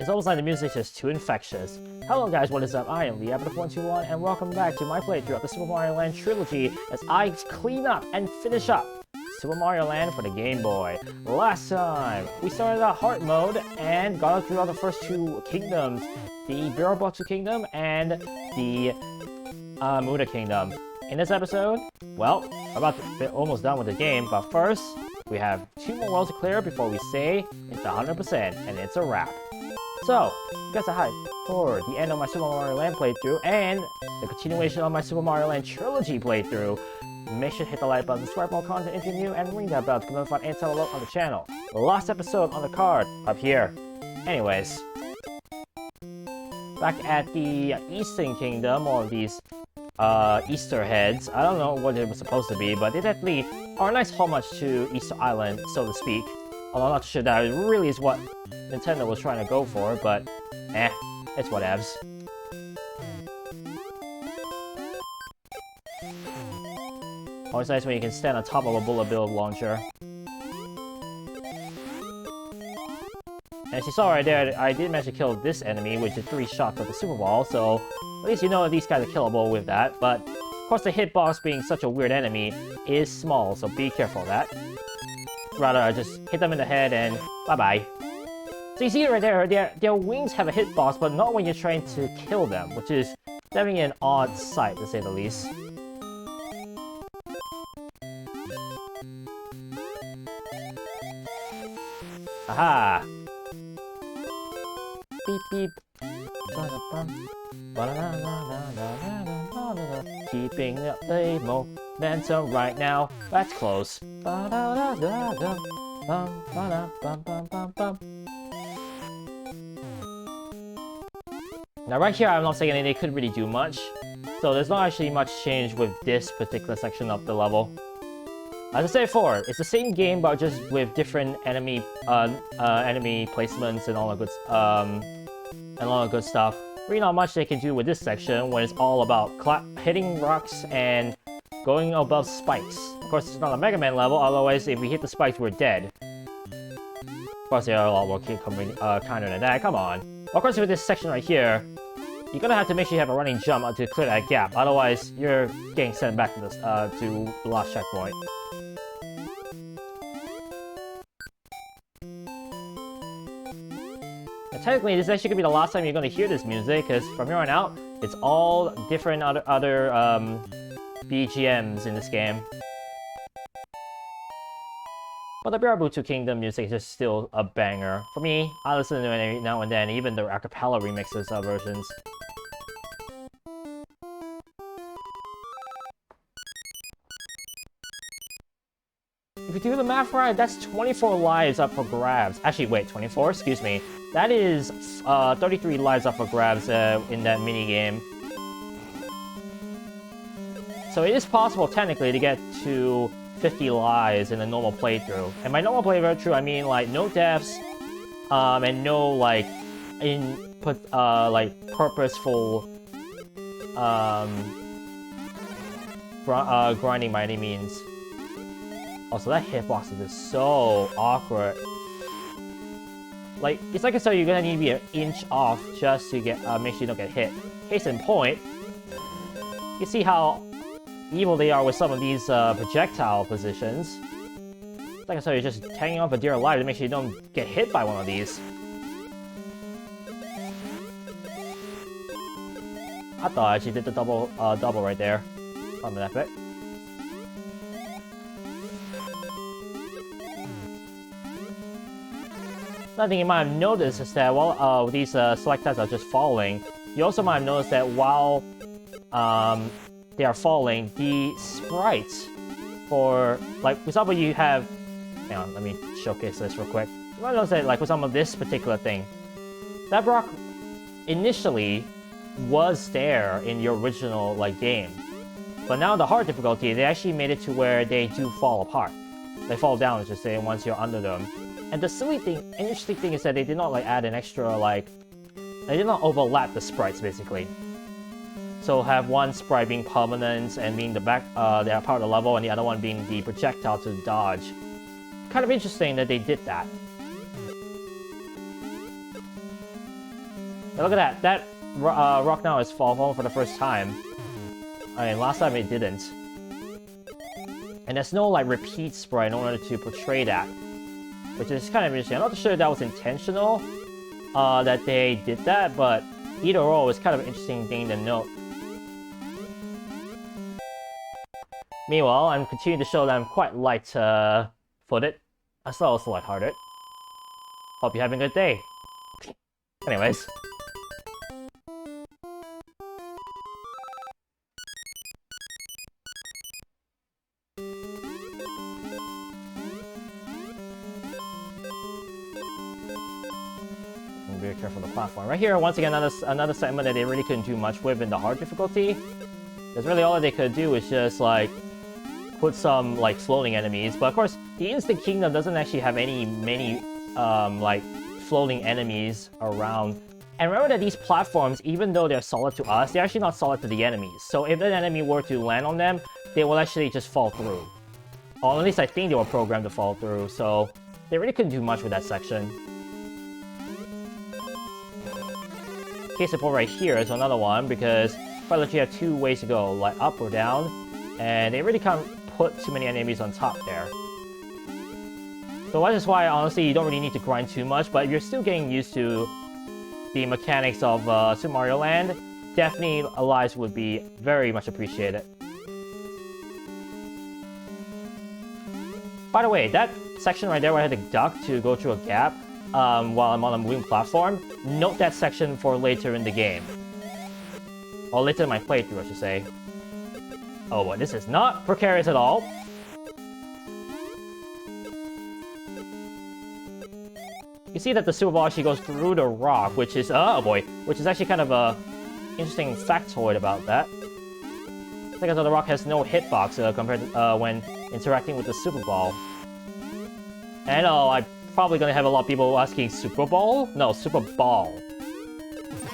It's almost like the music is just too infectious. Hello guys, what is up? I am Lee121 and welcome back to my playthrough of the Super Mario Land trilogy as I clean up and finish up Super Mario Land for the Game Boy. Last time, we started out hard mode and got through all the first two kingdoms, the Birobotsu Kingdom and the Muda Kingdom. In this episode, well, we're about to be almost done with the game, but first, we have 2 more worlds to clear before we say it's 100% and it's a wrap. So, you guys are hyped for the end of my Super Mario Land playthrough and the continuation of my Super Mario Land trilogy playthrough. Make sure to hit the like button, subscribe for more content if you're new, and ring that bell to get notified anytime I upload on the channel. The last episode on the card, up here. Anyways, back at the Eastern Kingdom, all of these Easter heads. I don't know what it was supposed to be, but they definitely are a nice homage to Easter Island, so to speak. Although I'm not sure that it really is what Nintendo was trying to go for, but it's whatevs. Always nice when you can stand on top of a bullet bill launcher. And as you saw right there, I did manage to kill this enemy with the 3 shots of the Super Ball, so at least you know that these guys are killable with that. But of course the hitbox, being such a weird enemy, is small, so be careful of that. Rather just hit them in the head and bye-bye. So you see it right there, their wings have a hitbox, but not when you're trying to kill them, which is definitely an odd sight, to say the least. Aha! Beep beep. Keeping up the momentum right now. That's close. Now right here, I'm not saying they couldn't really do much. So there's not actually much change with this particular section of the level. As I said before, it's the same game but just with different enemy placements and all the good stuff. Really not much they can do with this section when it's all about hitting rocks and going above spikes. Of course, it's not a Mega Man level, otherwise if we hit the spikes, we're dead. Of course, there are a lot more counter than that, come on. Of course, with this section right here, you're gonna have to make sure you have a running jump to clear that gap, otherwise you're getting sent back to the last checkpoint. Technically, this is actually going to be the last time you're going to hear this music, because from here on out, it's all different other BGMs in this game. But the Birobotsu Kingdom music is just still a banger. For me, I listen to it every now and then, even the acapella remixes versions. If you do the math right, that's 24 lives up for grabs. Actually, wait, 24? Excuse me. That is 33 lives up for grabs in that mini-game. So it is possible, technically, to get to 50 lives in a normal playthrough. And by normal playthrough, I mean, like, no deaths, and no, like, purposeful, grinding by any means. Also, that hitbox is just so awkward. Like, it's like I said, you're gonna need to be an inch off just to get make sure you don't get hit. Case in point, you see how evil they are with some of these projectile positions. Like I said, you're just hanging on for dear life to make sure you don't get hit by one of these. I thought I actually did the double right there. On that bit. Another thing you might have noticed is that while these select types are just falling, you also might have noticed that while they are falling, the sprites for, like, for example, you have... Hang on, let me showcase this real quick. You might notice that, like, with some of this particular thing, that rock initially was there in the original, like, game. But now the hard difficulty, they actually made it to where they do fall apart. They fall down, I should say, once you're under them. And the silly thing, interesting thing is that they did not like add an extra like, they did not overlap the sprites basically. So have one sprite being permanent and being the back, they are part of the level, and the other one being the projectile to dodge. Kind of interesting that they did that. Now look at that. That rock now is fallen for the first time. I mean, last time it didn't. And there's no, like, repeat sprite in order to portray that. Which is kind of interesting. I'm not sure if that was intentional, that they did that, but either or, it's kind of an interesting thing to note. Meanwhile, I'm continuing to show that I'm quite light-footed, as well as light-hearted. Hope you're having a good day. Anyways. I'm very careful of the platform. Right here, once again, another segment that they really couldn't do much with in the hard difficulty. Because really all that they could do is just, like, put some, like, floating enemies. But of course, the Instant Kingdom doesn't actually have many, like, floating enemies around. And remember that these platforms, even though they're solid to us, they're actually not solid to the enemies. So if an enemy were to land on them, they will actually just fall through. Or at least I think they were programmed to fall through, so they really couldn't do much with that section. Case in point right here is another one, because quite literally have two ways to go, like up or down, and they really can't put too many enemies on top there. So that is why, honestly, you don't really need to grind too much, but if you're still getting used to the mechanics of Super Mario Land, definitely Alive would be very much appreciated. By the way, that section right there where I had to duck to go through a gap while I'm on a moving platform, note that section for later in the game. Or later in my playthrough, I should say. Oh boy, this is not precarious at all. You see that the Super Ball actually goes through the rock, which is, oh boy, which is actually kind of a interesting factoid about that. Because the rock has no hitbox compared to when interacting with the Super Ball. And I'm probably gonna have a lot of people asking Super Ball? No, Super Ball.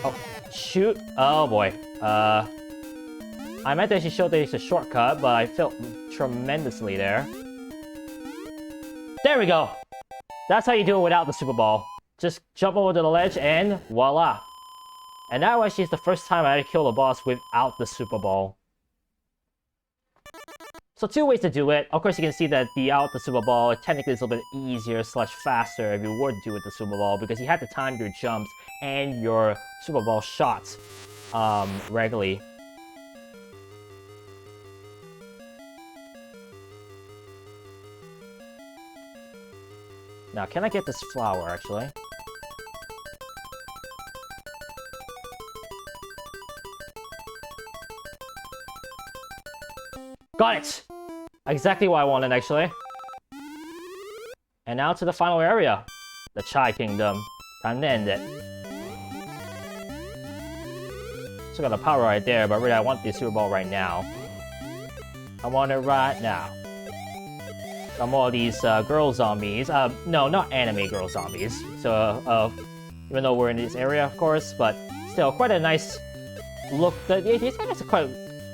Oh, shoot. Oh boy. I meant to actually show that it's a shortcut, but I failed tremendously there. There we go! That's how you do it without the Super Ball. Just jump over to the ledge and voila. And that actually is the first time I killed a boss without the Super Ball. So two ways to do it. Of course, you can see that without the Super Ball, technically it's a little bit easier / faster if you were to do it with the Super Ball, because you had to time your jumps and your Super Ball shots regularly. Now, can I get this flower, actually? Got it! Exactly what I wanted, actually. And now to the final area. The Chai Kingdom. Time to end it. Still got the power right there, but really I want the Super Ball right now. I want it right now. Got more of these girl zombies. No, not anime girl zombies. So, even though we're in this area, of course, but still quite a nice look. These guys are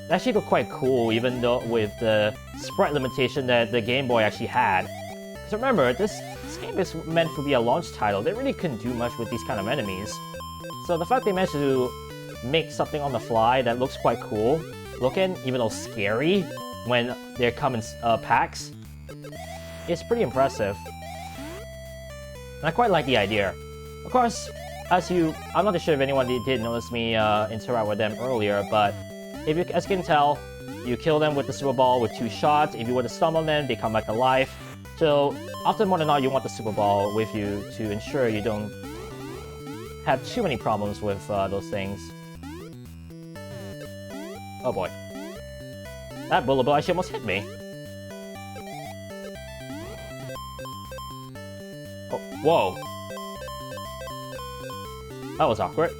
actually look quite cool, even though with the sprite limitation that the Game Boy actually had. Because remember, this game is meant to be a launch title. They really couldn't do much with these kind of enemies. So the fact they managed to make something on the fly that looks quite cool looking, even though scary when they come in packs, it's pretty impressive. And I quite like the idea. Of course, I'm not sure if anyone did notice me interact with them earlier, but if you, as you can tell, you kill them with the Super Ball with 2 shots. If you were to stun on them, they come back to life. So, often more than not, you want the Super Ball with you to ensure you don't have too many problems with those things. Oh boy. That bullet bill actually almost hit me. Oh, whoa. That was awkward.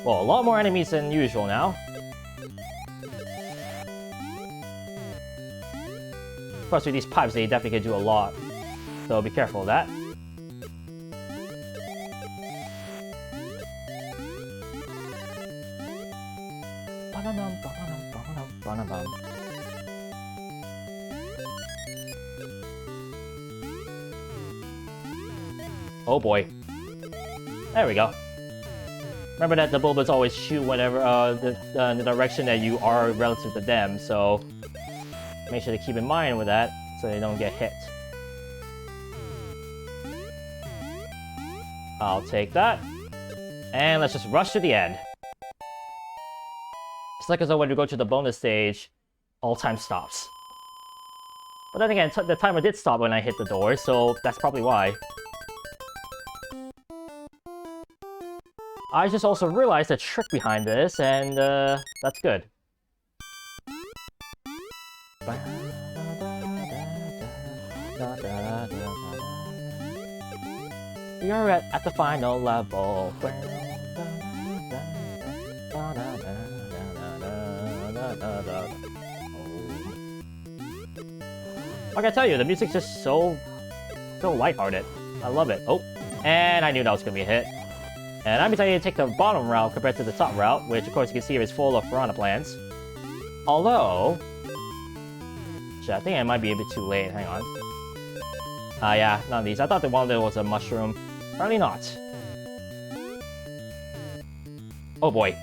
Well, a lot more enemies than usual now. course, with these pipes, they definitely can do a lot. So be careful of that. Oh boy. There we go. Remember that the bulbas always shoot whenever the direction that you are relative to them, so make sure to keep in mind with that so they don't get hit. I'll take that. And let's just rush to the end. It's like as though when we go to the bonus stage, all time stops. But then again, the timer did stop when I hit the door, so that's probably why. I just also realized the trick behind this, and that's good. You're at the final level. I gotta tell you, the music's just so lighthearted. I love it. Oh, and I knew that was gonna be a hit. And I'm deciding to take the bottom route compared to the top route, which of course you can see is full of piranha plants. Although, shit, I think I might be a bit too late. Hang on. Yeah, none of these. I thought that one of them was a mushroom. Apparently not. Oh boy.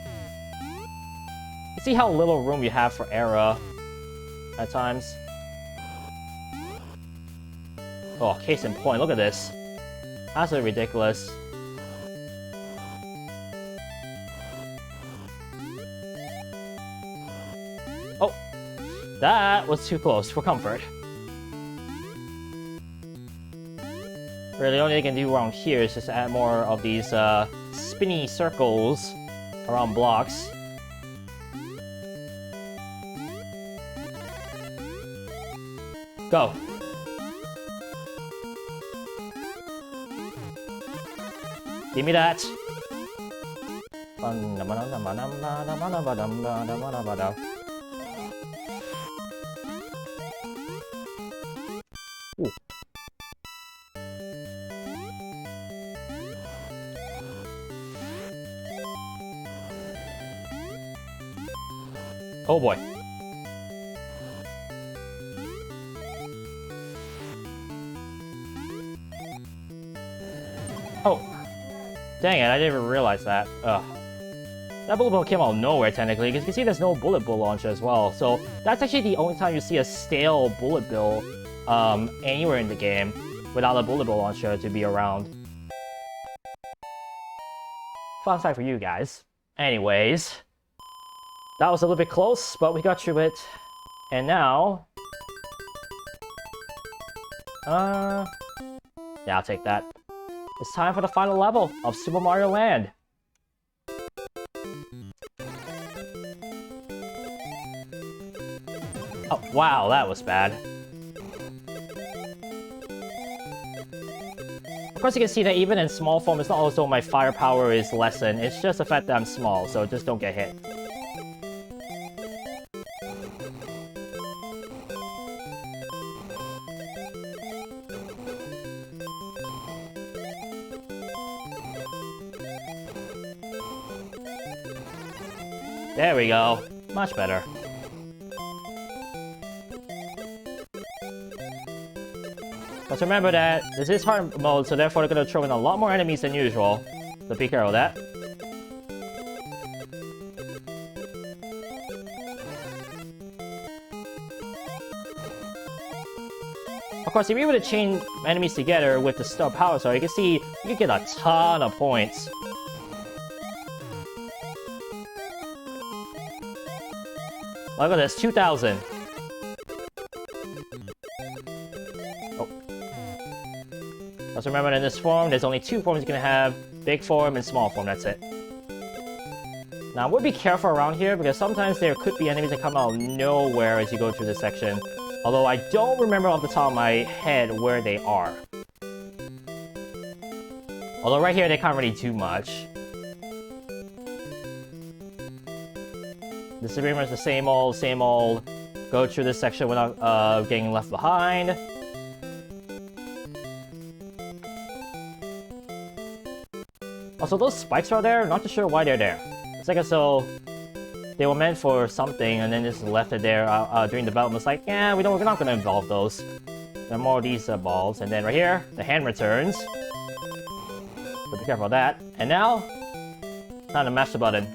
You see how little room you have for error at times? Oh, case in point, look at this. Absolutely ridiculous. Oh, that was too close for comfort. Really, the only thing I can do around here is just add more of these spinny circles around blocks. Go. Give me that. Ooh. Oh boy. Oh. Dang it, I didn't even realize that. Ugh. That bullet bill came out of nowhere, technically, because you can see there's no bullet bill launcher as well. So that's actually the only time you see a stale bullet bill anywhere in the game without a bullet bill launcher to be around. Fun fact for you guys. Anyways, that was a little bit close, but we got through it. And now... yeah, I'll take that. It's time for the final level of Super Mario Land. Oh, wow, that was bad. Of course, you can see that even in small form, it's not also my firepower is lessened. It's just the fact that I'm small, so just don't get hit. There we go. Much better. But remember that this is hard mode, so therefore they're going to throw in a lot more enemies than usual. So be careful of that. Of course, if you were to chain enemies together with the star power star, you can see you can get a ton of points. Look at this, 2,000. Oh. Let's remember that in this form, there's only two forms you can have. Big form and small form, that's it. Now, I would be careful around here, because sometimes there could be enemies that come out of nowhere as you go through this section. Although I don't remember off the top of my head where they are. Although right here, they can't really do much. This is pretty much the same old go through this section without getting left behind. Also, those spikes are there, not too sure why they're there. It's like so they were meant for something and then just left it there during development. It's like, yeah, we're not gonna involve those. There are more of these balls. And then right here, the hand returns. So be careful of that. And now, time to mash the button.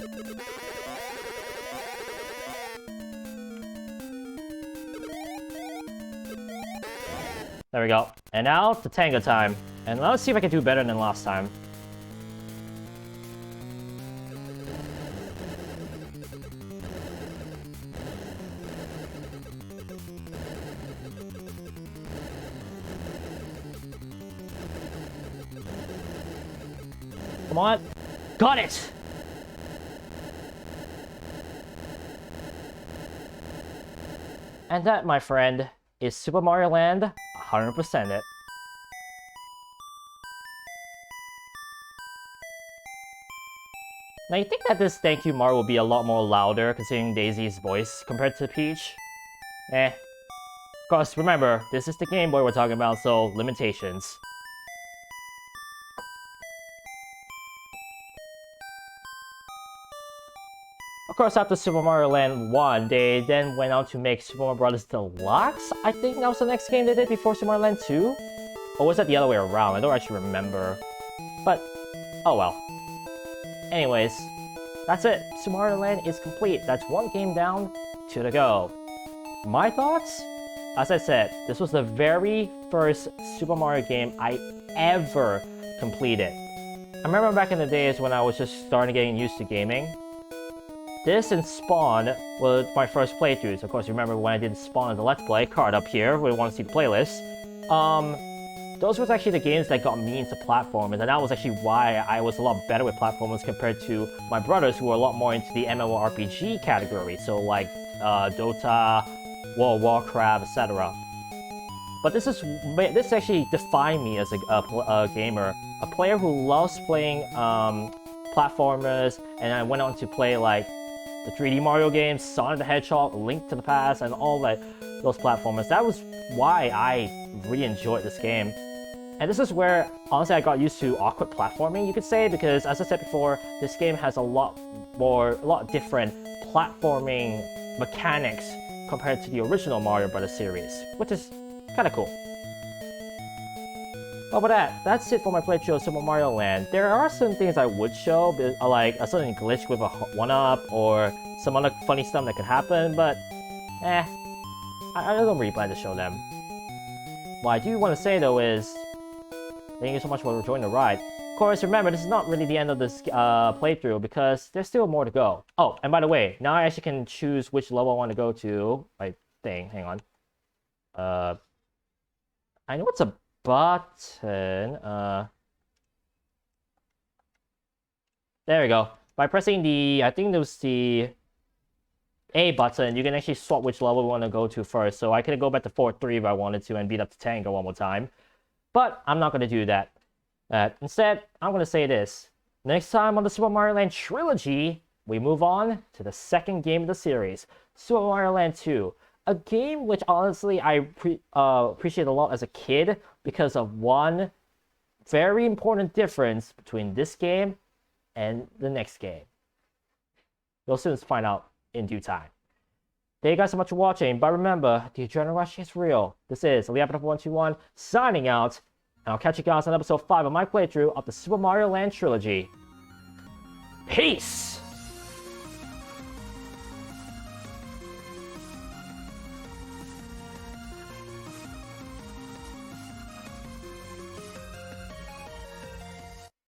There we go. And now, Tatanga time. And let's see if I can do better than last time. Come on. Got it! And that, my friend, is Super Mario Land 100% it. Now you think that this thank you Mario will be a lot more louder considering Daisy's voice compared to Peach? Eh. Of course, remember, this is the Game Boy we're talking about, so limitations. Of course, after Super Mario Land 1, they then went on to make Super Mario Bros. Deluxe? I think that was the next game they did before Super Mario Land 2? Or was that the other way around? I don't actually remember. But, oh well. Anyways, that's it. Super Mario Land is complete. That's one game down, 2 to go. My thoughts? As I said, this was the very first Super Mario game I ever completed. I remember back in the days when I was just starting getting used to gaming. This and Spawn were my first playthroughs. Of course, you remember when I did Spawn as a Let's Play, card up here, if you want to see the playlist. Those were actually the games that got me into platformers, and that was actually why I was a lot better with platformers compared to my brothers who were a lot more into the MMORPG category, so like Dota, World of Warcraft, etc. But this actually defined me as a gamer, a player who loves playing platformers, and I went on to play like the 3D Mario games, Sonic the Hedgehog, Link to the Past, and all those platformers. That was why I really enjoyed this game. And this is where, honestly, I got used to awkward platforming, you could say, because as I said before, this game has a lot different platforming mechanics compared to the original Mario Bros. Series, which is kind of cool. Well, with that's it for my playthrough of Super Mario Land. There are some things I would show, like a certain glitch with a 1-up or some other funny stuff that could happen, but I don't really plan to show them. What I do want to say though is, thank you so much for joining the ride. Of course, remember, this is not really the end of this playthrough because there's still more to go. Oh, and by the way, now I actually can choose which level I want to go to. My thing, hang on. I know it's a button. There we go. By pressing I think it was the A button, you can actually swap which level we want to go to first. So I could go back to 4-3 if I wanted to and beat up Tatanga one more time. But I'm not going to do that. Instead, I'm going to say this. Next time on the Super Mario Land Trilogy, we move on to the second game of the series, Super Mario Land 2. A game which honestly I appreciate a lot as a kid because of one very important difference between this game and the next game. You'll soon find out in due time. Thank you guys so much for watching, but remember, the adrenaline rush is real. This is Leapid121 signing out, and I'll catch you guys on episode 5 of my playthrough of the Super Mario Land Trilogy. Peace!